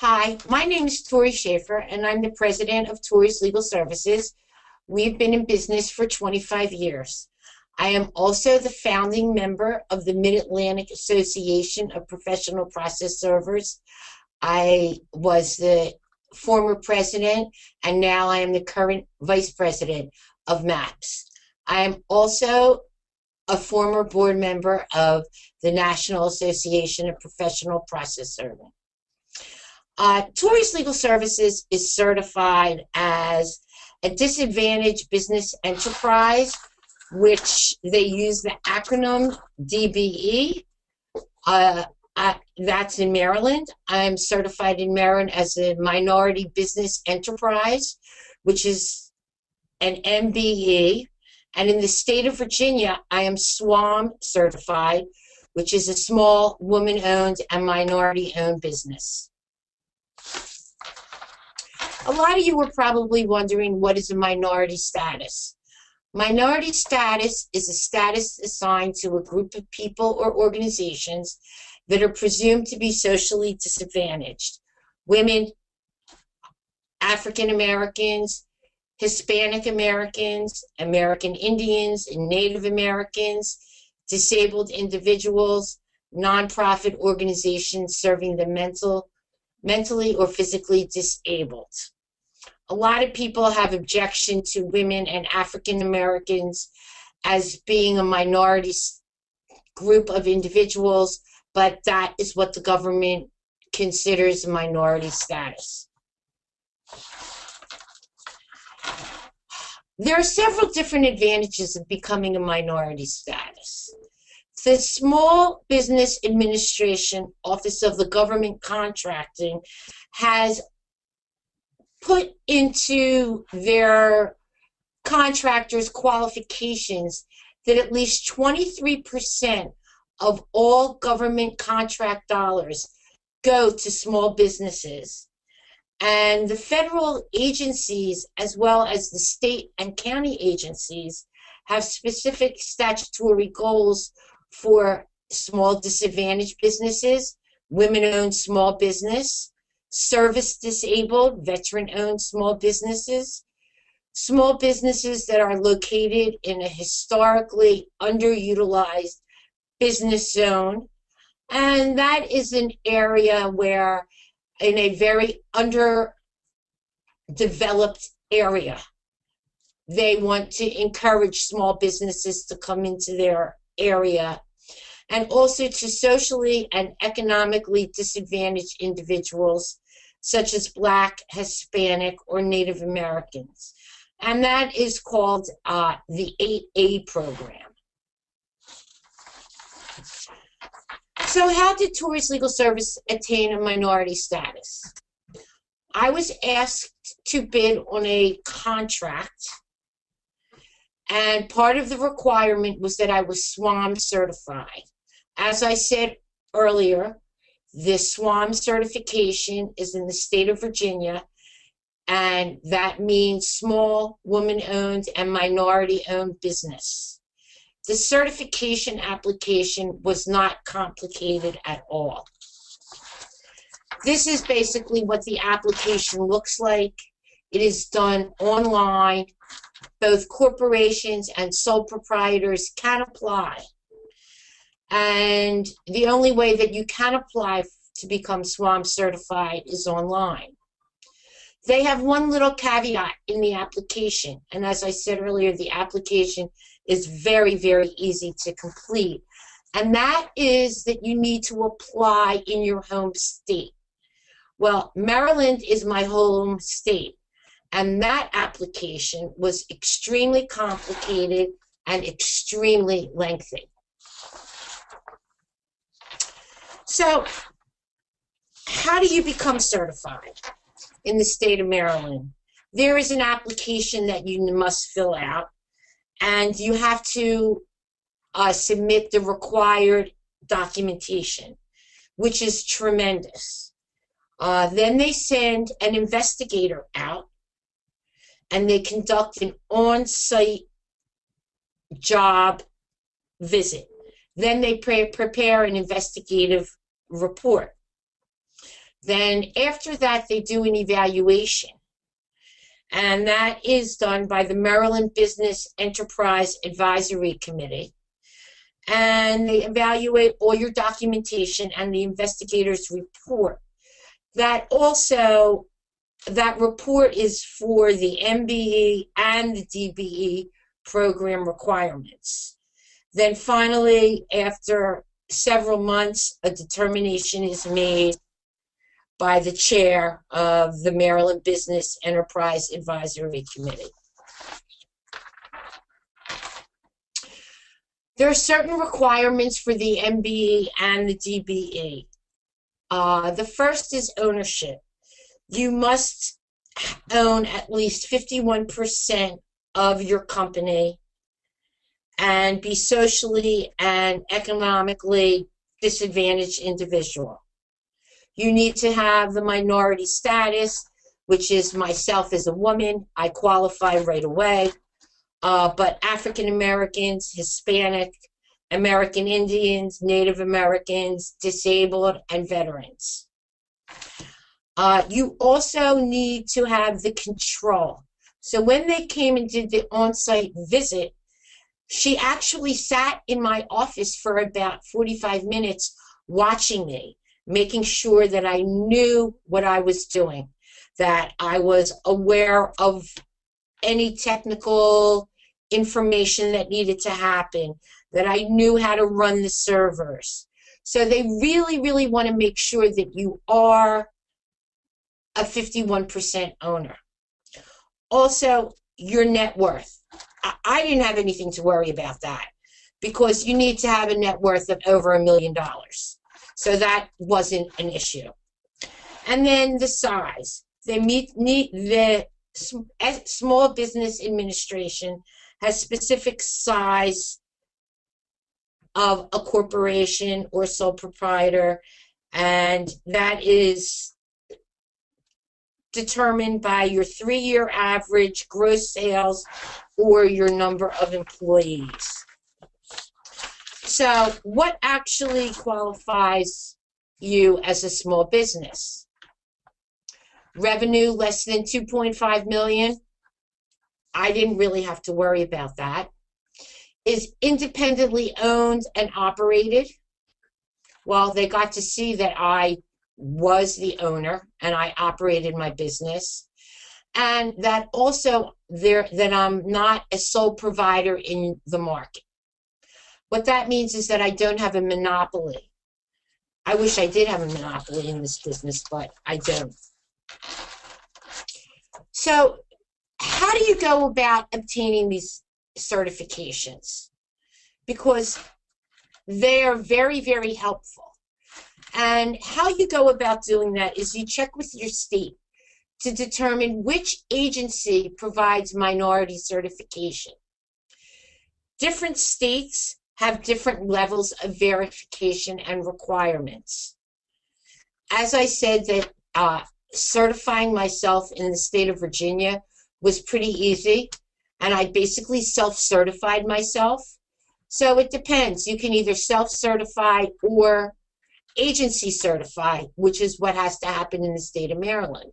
Hi, my name is Torri Schaffer, and I'm the president of Torri's Legal Services. We've been in business for 25 years. I am also the founding member of the Mid-Atlantic Association of Professional Process Servers. I was the former president, and now I am the current vice president of MAPS. I am also a former board member of the National Association of Professional Process Servers. Torri's Legal Services is certified as a disadvantaged business enterprise, which they use the acronym DBE. That's in Maryland. I'm certified in Maryland as a minority business enterprise, which is an MBE. And in the state of Virginia, I am SWAM certified, which is a small woman-owned and minority-owned business. A lot of you are probably wondering, what is a minority status? Minority status is a status assigned to a group of people or organizations that are presumed to be socially disadvantaged. Women, African Americans, Hispanic Americans, American Indians, and Native Americans, disabled individuals, nonprofit organizations serving the mentally or physically disabled. A lot of people have objection to women and African Americans as being a minority group of individuals, but that is what the government considers a minority status. There are several different advantages of becoming a minority status. The Small Business Administration Office of the Government Contracting has put into their contractors' qualifications that at least 23% of all government contract dollars go to small businesses. And the federal agencies, as well as the state and county agencies, have specific statutory goals for small disadvantaged businesses, women-owned small business, service-disabled, veteran-owned small businesses that are located in a historically underutilized business zone. And that is an area where, in a very underdeveloped area, they want to encourage small businesses to come into their area, and also to socially and economically disadvantaged individuals such as Black, Hispanic, or Native Americans. And that is called the 8A program. So how did Torri's Legal Service attain a minority status? I was asked to bid on a contract, and part of the requirement was that I was SWAM certified. As I said earlier, this SWAM certification is in the state of Virginia, and that means small, woman-owned, and minority-owned business. The certification application was not complicated at all. This is basically what the application looks like. It is done online. Both corporations and sole proprietors can apply. And the only way that you can apply to become SWAM certified is online. They have one little caveat in the application, and as I said earlier, the application is very, very easy to complete, and that is that you need to apply in your home state. Well, Maryland is my home state, and that application was extremely complicated and extremely lengthy. So, how do you become certified in the state of Maryland? There is an application that you must fill out, and you have to submit the required documentation, which is tremendous. Then they send an investigator out, and they conduct an on-site job visit. Then they prepare an investigative report. Then after that, they do an evaluation. And that is done by the Maryland Business Enterprise Advisory Committee. And they evaluate all your documentation and the investigator's report. That report is for the MBE and the DBE program requirements. Then finally, after several months, a determination is made by the chair of the Maryland Business Enterprise Advisory Committee. There are certain requirements for the MBE and the DBE. The first is ownership. You must own at least 51% of your company and be socially and economically disadvantaged individual. You need to have the minority status, which is myself as a woman. I qualify right away. But African Americans, Hispanic, American Indians, Native Americans, disabled, and veterans. You also need to have the control. So when they came and did the on-site visit, she actually sat in my office for about 45 minutes watching me, making sure that I knew what I was doing, that I was aware of any technical information that needed to happen, that I knew how to run the servers. So they really, really want to make sure that you are a 51% owner. Also, your net worth. I didn't have anything to worry about that because you need to have a net worth of over $1 million. So that wasn't an issue. And then the size. The Small Business Administration has specific size of a corporation or sole proprietor, and that is determined by your 3-year average gross sales or your number of employees. So what actually qualifies you as a small business? Revenue less than 2.5 million. I didn't really have to worry about that. Is independently owned and operated. Well, they got to see that I was the owner and I operated my business, and that also that I'm not a sole provider in the market. What that means is that I don't have a monopoly. I wish I did have a monopoly in this business, but I don't. So how do you go about obtaining these certifications? Because they are very, very helpful. And how you go about doing that is you check with your state to determine which agency provides minority certification. Different states have different levels of verification and requirements. As I said, that certifying myself in the state of Virginia was pretty easy, and I basically self-certified myself. So it depends. You can either self-certify or agency certify, which is what has to happen in the state of Maryland.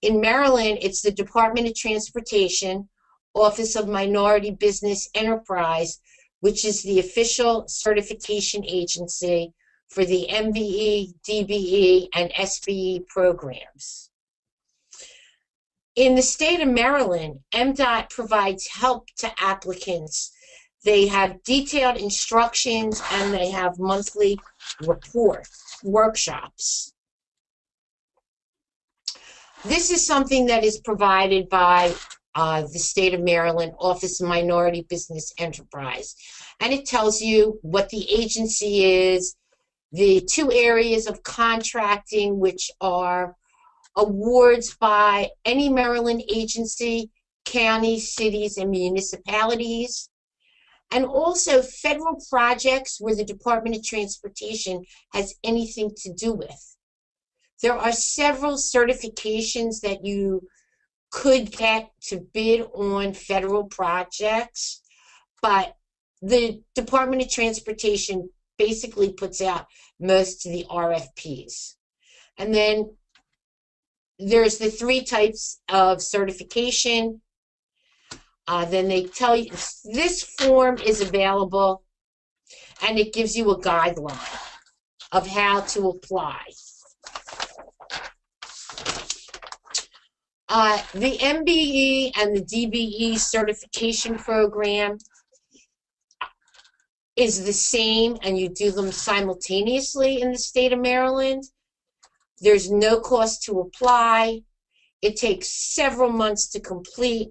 In Maryland, it's the Department of Transportation, Office of Minority Business Enterprise, which is the official certification agency for the MBE, DBE, and SBE programs. In the state of Maryland, MDOT provides help to applicants. They have detailed instructions and they have monthly workshops. This is something that is provided by the state of Maryland Office of Minority Business Enterprise. And it tells you what the agency is, the 2 areas of contracting, which are awards by any Maryland agency, counties, cities, and municipalities, and also federal projects where the Department of Transportation has anything to do with. There are several certifications that you could get to bid on federal projects, but the Department of Transportation basically puts out most of the RFPs. And then there's the 3 types of certification. Then they tell you this form is available, and it gives you a guideline of how to apply. The MBE and the DBE certification program is the same, and you do them simultaneously in the state of Maryland. There's no cost to apply. It takes several months to complete,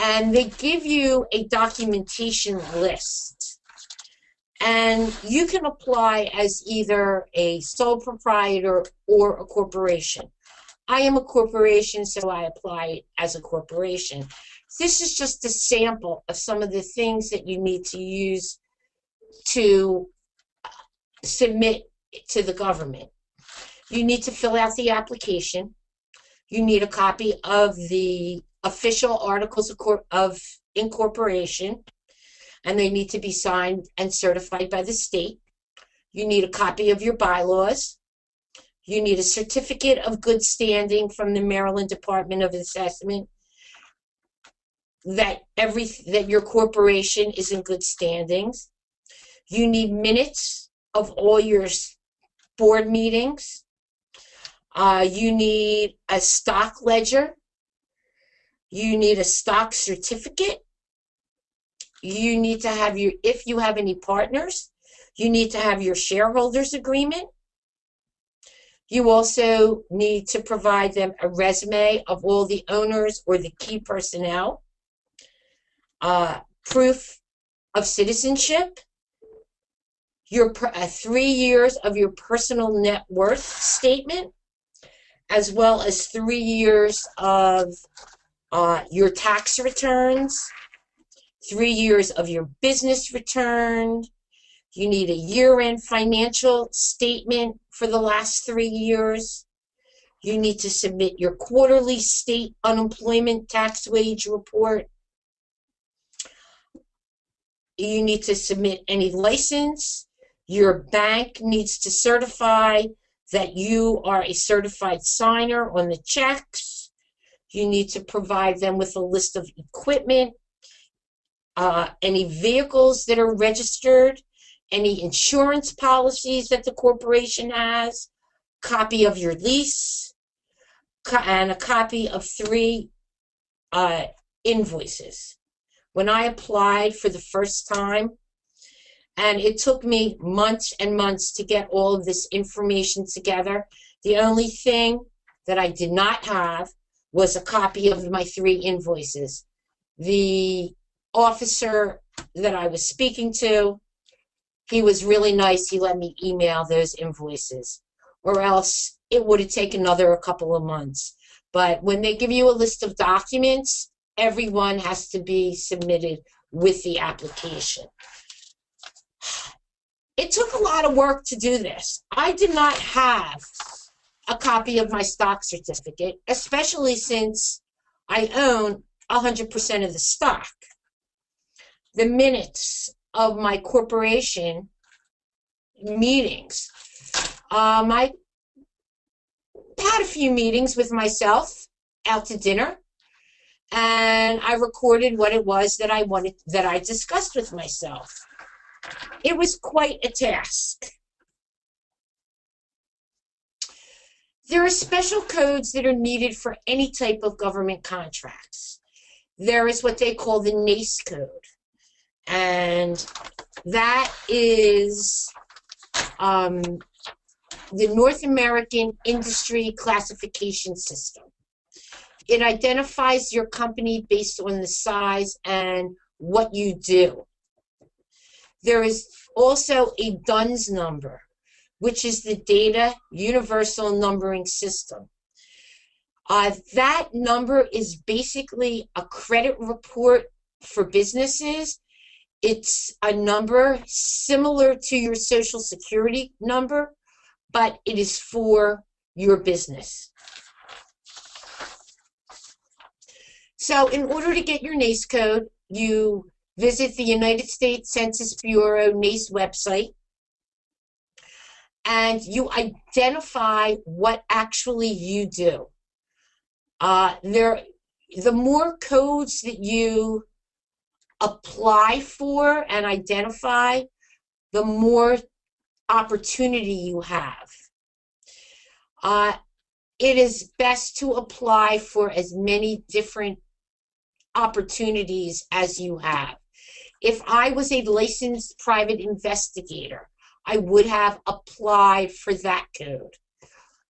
and they give you a documentation list. And you can apply as either a sole proprietor or a corporation. I am a corporation, so I apply as a corporation. This is just a sample of some of the things that you need to use to submit to the government. You need to fill out the application. You need a copy of the official articles of incorporation, and they need to be signed and certified by the state. You need a copy of your bylaws. You need a certificate of good standing from the Maryland Department of Assessment that your corporation is in good standings. You need minutes of all your board meetings. You need a stock ledger. You need a stock certificate. You need to have if you have any partners, you need to have your shareholders agreement. You also need to provide them a resume of all the owners or the key personnel, proof of citizenship, 3 years of your personal net worth statement, as well as 3 years of your tax returns, 3 years of your business return. You need a year-end financial statement for the last 3 years. You need to submit your quarterly state unemployment tax wage report. You need to submit any license. Your bank needs to certify that you are a certified signer on the checks. You need to provide them with a list of equipment, any vehicles that are registered, any insurance policies that the corporation has, copy of your lease, and a copy of 3 invoices. When I applied for the first time, and it took me months and months to get all of this information together, the only thing that I did not have was a copy of my 3 invoices. The officer that I was speaking to, he was really nice. He let me email those invoices, or else it would have taken another couple of months. But when they give you a list of documents, everyone has to be submitted with the application. It took a lot of work to do this. I did not have a copy of my stock certificate, especially since I own 100% of the stock. The minutes of my corporation meetings. I had a few meetings with myself out to dinner, and I recorded what it was that I discussed with myself. It was quite a task. There are special codes that are needed for any type of government contracts. There is what they call the NACE code, and that is the North American Industry Classification System. It identifies your company based on the size and what you do. There is also a DUNS number, which is the Data Universal Numbering System. That number is basically a credit report for businesses. It's a number similar to your Social Security number, but it is for your business. So in order to get your NACE code, you visit the United States Census Bureau NACE website, and you identify what actually you do. The more codes that you apply for and identify, the more opportunity you have. It is best to apply for as many different opportunities as you have. If I was a licensed private investigator, I would have applied for that code.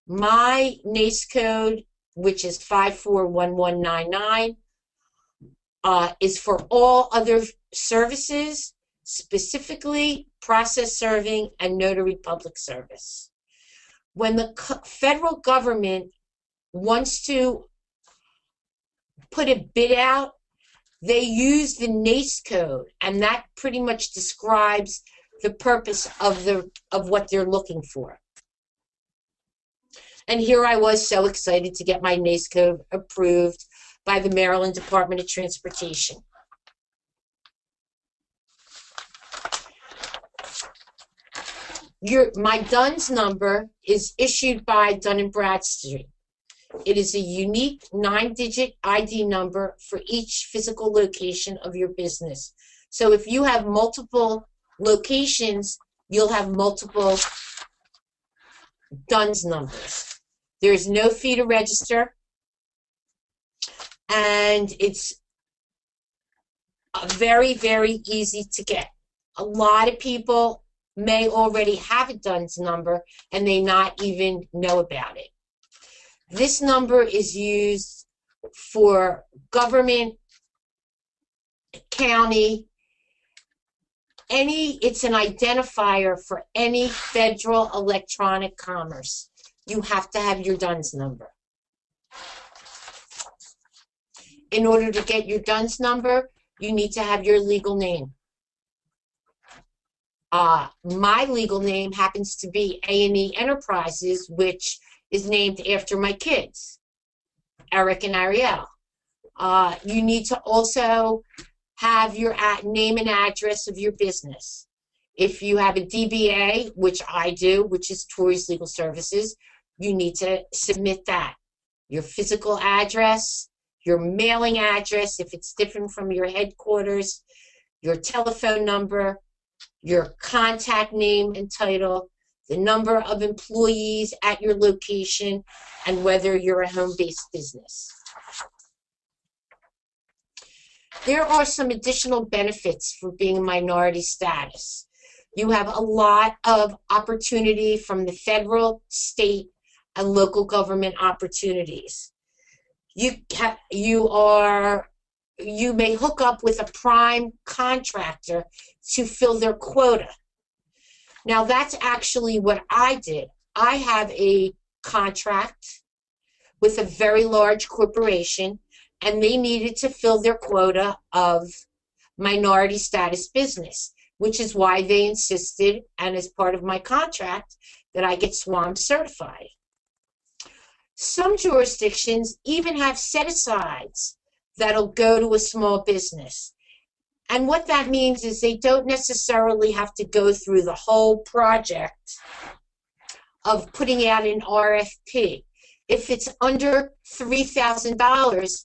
My NACE code, which is 541199, is for all other services, specifically process serving and notary public service. When the federal government wants to put a bid out, they use the NACE code, and that pretty much describes the purpose of what they're looking for. And here I was so excited to get my NACE code approved by the Maryland Department of Transportation. My DUNS number is issued by Dun & Bradstreet. It is a unique 9-digit ID number for each physical location of your business. So if you have multiple locations, you'll have multiple DUNS numbers. There's no fee to register, and it's very, very easy to get. A lot of people may already have a DUNS number and they not even know about it. This number is used for government, county, it's an identifier for any federal electronic commerce. You have to have your DUNS number. In order to get your DUNS number, you need to have your legal name. My legal name happens to be A&E Enterprises, which is named after my kids, Eric and Ariel. You need to also have your name and address of your business. If you have a DBA, which I do, which is Torri's Legal Services, you need to submit that. Your physical address, your mailing address, if it's different from your headquarters, your telephone number, your contact name and title, the number of employees at your location, and whether you're a home-based business. There are some additional benefits for being a minority status. You have a lot of opportunity from the federal, state, and local government opportunities. You may hook up with a prime contractor to fill their quota. Now, that's actually what I did. I have a contract with a very large corporation, and they needed to fill their quota of minority status business, which is why they insisted, and as part of my contract, that I get SWAM certified. Some jurisdictions even have set-asides that'll go to a small business. And what that means is they don't necessarily have to go through the whole project of putting out an RFP. If it's under $3,000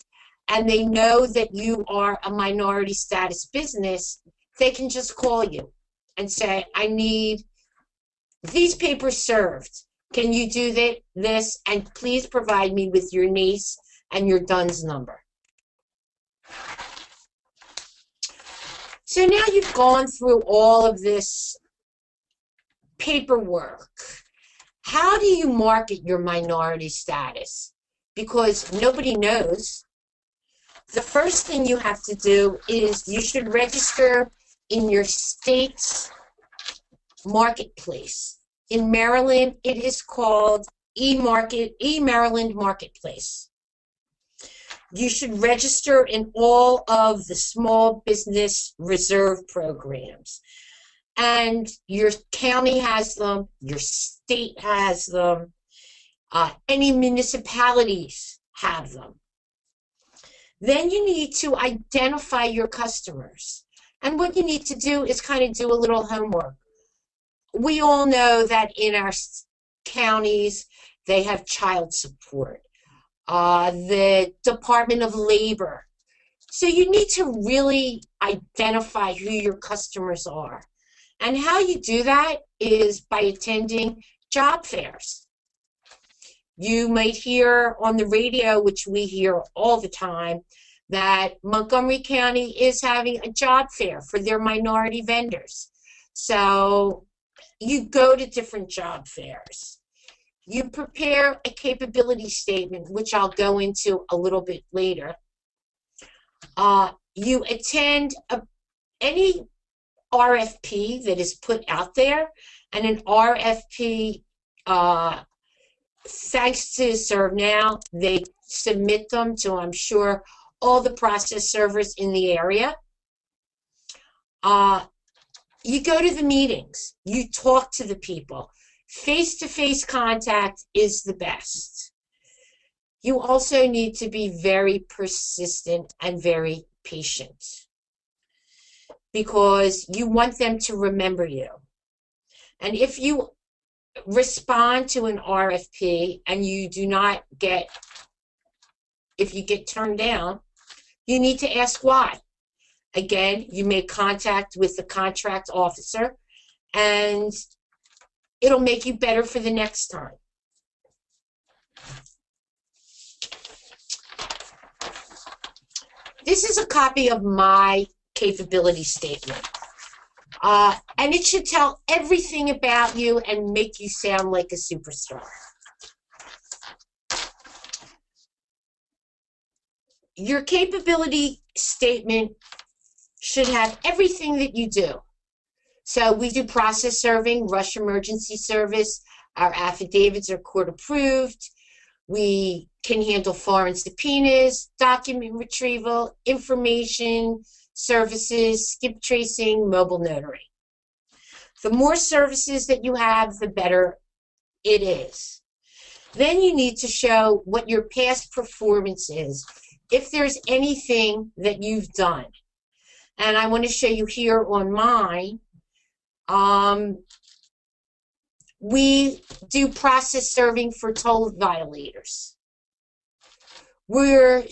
and they know that you are a minority status business, they can just call you and say, I need these papers served. Can you do this? And please provide me with your NACE and your DUNS number. So now you've gone through all of this paperwork. How do you market your minority status? Because nobody knows. The first thing you have to do is you should register in your state's marketplace. In Maryland, it is called eMaryland Marketplace. You should register in all of the small business reserve programs. And your county has them, your state has them, any municipalities have them. Then you need to identify your customers. And what you need to do is kind of do a little homework. we all know that in our counties, they have child support, the Department of Labor. So you need to really identify who your customers are. And how you do that is by attending job fairs. You might hear on the radio, which we hear all the time, that Montgomery County is having a job fair for their minority vendors. So you go to different job fairs. You prepare a capability statement, which I'll go into a little bit later. You attend any RFP that is put out there, and an RFP, thanks to ServeNow, they submit them to, I'm sure, all the process servers in the area. You go to the meetings. You talk to the people. Face-to-face contact is the best. You also need to be very persistent and very patient, because you want them to remember you. And if you respond to an RFP and you do not get, if you get turned down, you need to ask why. Again, you make contact with the contract officer, and it'll make you better for the next time. This is a copy of my capability statement. And it should tell everything about you and make you sound like a superstar. Your capability statement should have everything that you do. So we do process serving, rush emergency service. Our affidavits are court approved. We can handle foreign subpoenas, document retrieval, information services, skip tracing, mobile notary. The more services that you have, the better it is. Then you need to show what your past performance is, if there's anything that you've done. And I want to show you here on mine. We do process serving for toll violators. We're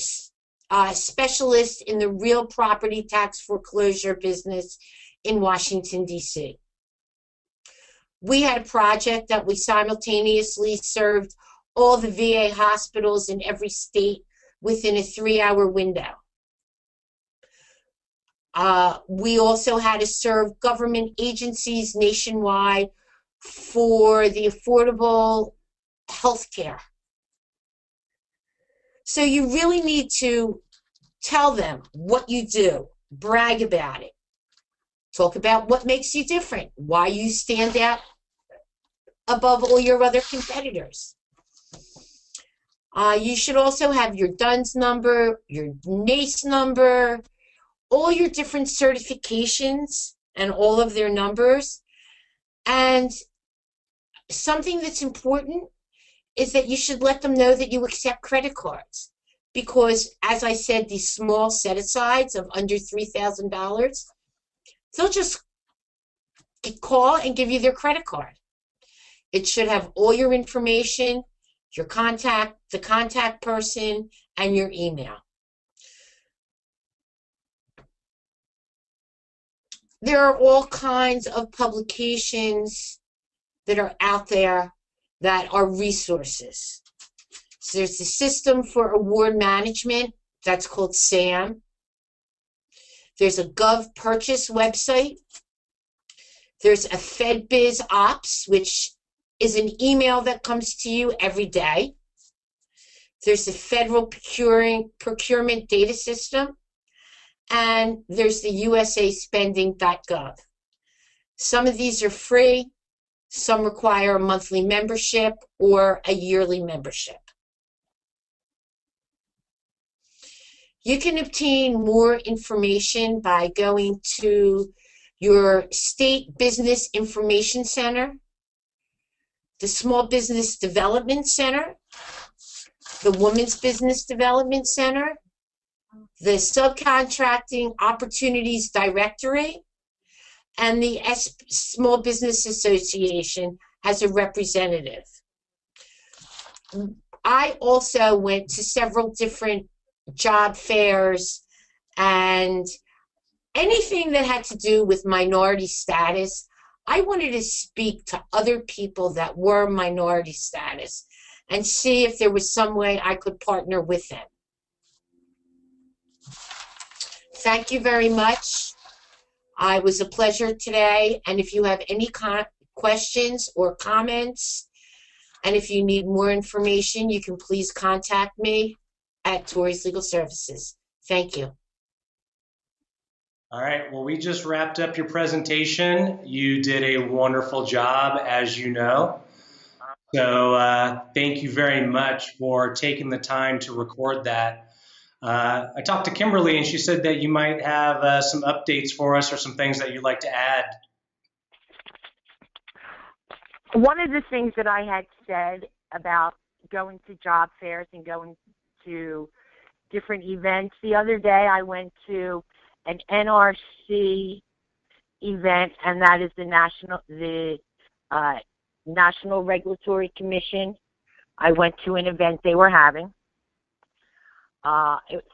specialists in the real property tax foreclosure business in Washington, D.C. We had a project that we simultaneously served all the VA hospitals in every state within a 3-hour window. We also had to serve government agencies nationwide for the affordable health care. So you really need to tell them what you do, brag about it, talk about what makes you different, why you stand out above all your other competitors. You should also have your DUNS number, your NACE number, all your different certifications and all of their numbers. And something that's important is that you should let them know that you accept credit cards. Because, as I said, these small set-asides of under $3,000, they'll just call and give you their credit card. It should have all your information, your contact, the contact person, and your email. There are all kinds of publications that are out there that are resources. So there's the System for Award Management, that's called SAM. There's a Gov Purchase website. There's a FedBiz Ops, which is an email that comes to you every day. There's the Federal Procurement Data System. And there's the usaspending.gov. Some of these are free. Some require a monthly membership or a yearly membership. You can obtain more information by going to your State Business Information Center, the Small Business Development Center, the Women's Business Development Center, the Subcontracting Opportunities Directory, and the Small Business Association has a representative. I also went to several different job fairs, and anything that had to do with minority status, I wanted to speak to other people that were minority status and see if there was some way I could partner with them. Thank you very much. It was a pleasure today, and if you have any questions or comments, and if you need more information, you can please contact me at Torri's Legal Services. Thank you. All right, well, we just wrapped up your presentation. You did a wonderful job, as you know. So thank you very much for taking the time to record that. I talked to Kimberly, and she said that you might have some updates for us or some things that you'd like to add. One of the things that I had said about going to job fairs and going to different events, the other day I went to an NRC event, and that is the National Regulatory Commission. I went to an event they were having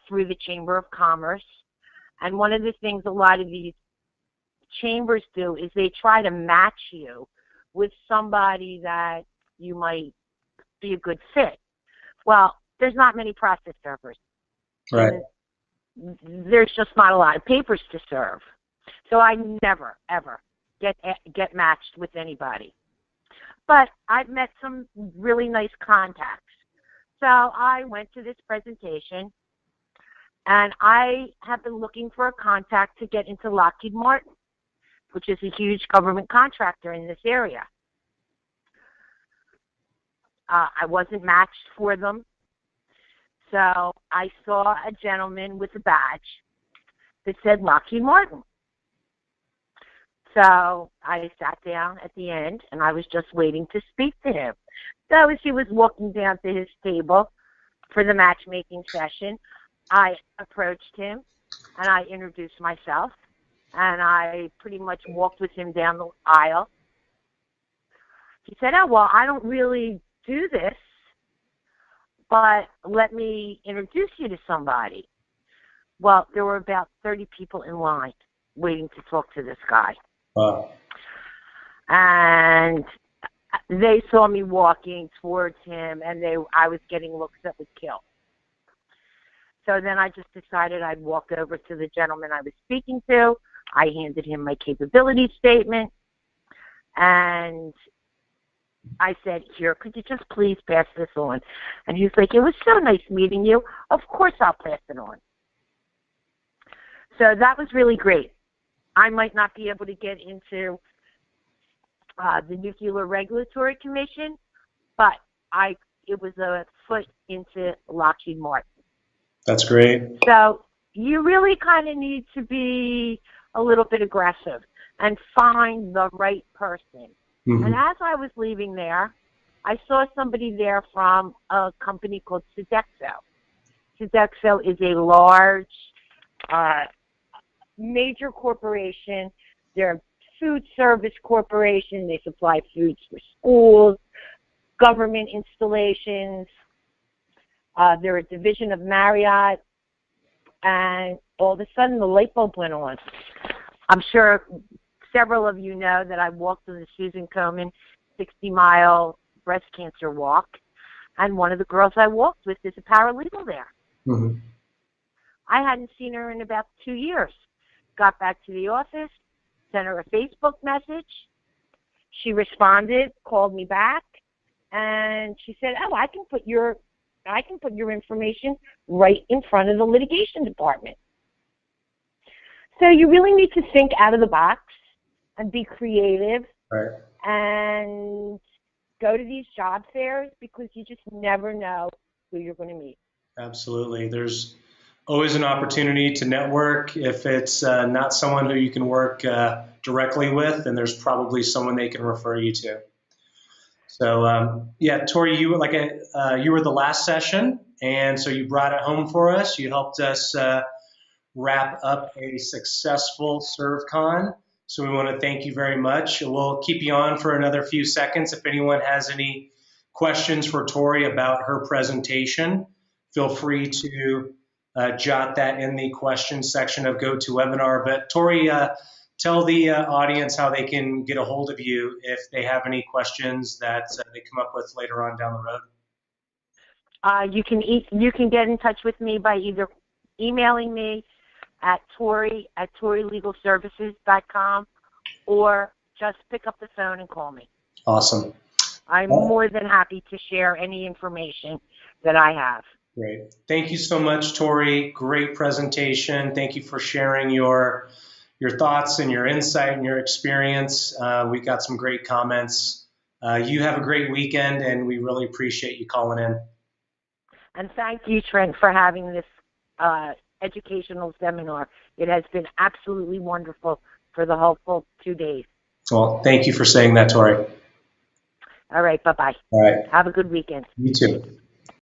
through the Chamber of Commerce. And one of the things a lot of these chambers do is they try to match you with somebody that you might be a good fit. Well, there's not many process servers. Right. There's just not a lot of papers to serve. So I never, ever get matched with anybody. But I've met some really nice contacts. So I went to this presentation, and I have been looking for a contact to get into Lockheed Martin, which is a huge government contractor in this area. I wasn't matched for them. So I saw a gentleman with a badge that said Lockheed Martin. So I sat down at the end, and I was just waiting to speak to him. So as he was walking down to his table for the matchmaking session, I approached him, and I introduced myself, and I pretty much walked with him down the aisle. He said, "Oh, well, I don't really do this, but let me introduce you to somebody." Well, there were about 30 people in line waiting to talk to this guy. Wow. And they saw me walking towards him, and I was getting looks that would kill. So then I just decided I'd walk over to the gentleman I was speaking to. I handed him my capability statement, and I said, "Here, could you just please pass this on?" And he's like, "It was so nice meeting you. Of course I'll pass it on." So that was really great. I might not be able to get into the Nuclear Regulatory Commission, but it was a foot into Lockheed Martin. That's great. So you really kind of need to be a little bit aggressive and find the right person. Mm-hmm. And as I was leaving there, I saw somebody there from a company called Sodexo. Sodexo is a large, major corporation. They're a food service corporation. They supply foods for schools, government installations. They're a division of Marriott. And all of a sudden, the light bulb went on. I'm sure several of you know that I walked on the Susan Komen 60-mile breast cancer walk, and one of the girls I walked with is a paralegal there. Mm-hmm. I hadn't seen her in about 2 years. Got back to the office, sent her a Facebook message. She responded, called me back, and she said, "Oh, I can put your information right in front of the litigation department." So you really need to think out of the box and be creative, right, and go to these job fairs, because you just never know who you're going to meet. Absolutely. There's always an opportunity to network. If it's not someone who you can work directly with, then there's probably someone they can refer you to. So yeah, Torri, you were the last session, and so you brought it home for us. You helped us wrap up a successful ServeCon. So we want to thank you very much. We'll keep you on for another few seconds. If anyone has any questions for Torri about her presentation, feel free to jot that in the questions section of GoToWebinar. But Torri, tell the audience how they can get a hold of you if they have any questions that they come up with later on down the road. You can get in touch with me by either emailing me at torrilegalservices.com or just pick up the phone and call me. Awesome. I'm more than happy to share any information that I have. Great. Thank you so much, Torri. Great presentation. Thank you for sharing your thoughts and your insight and your experience. We got some great comments. You have a great weekend, and we really appreciate you calling in. And thank you, Trent, for having this educational seminar. It has been absolutely wonderful for the whole full 2 days. Well, thank you for saying that, Torri. All right, bye-bye. All right. Have a good weekend. You too.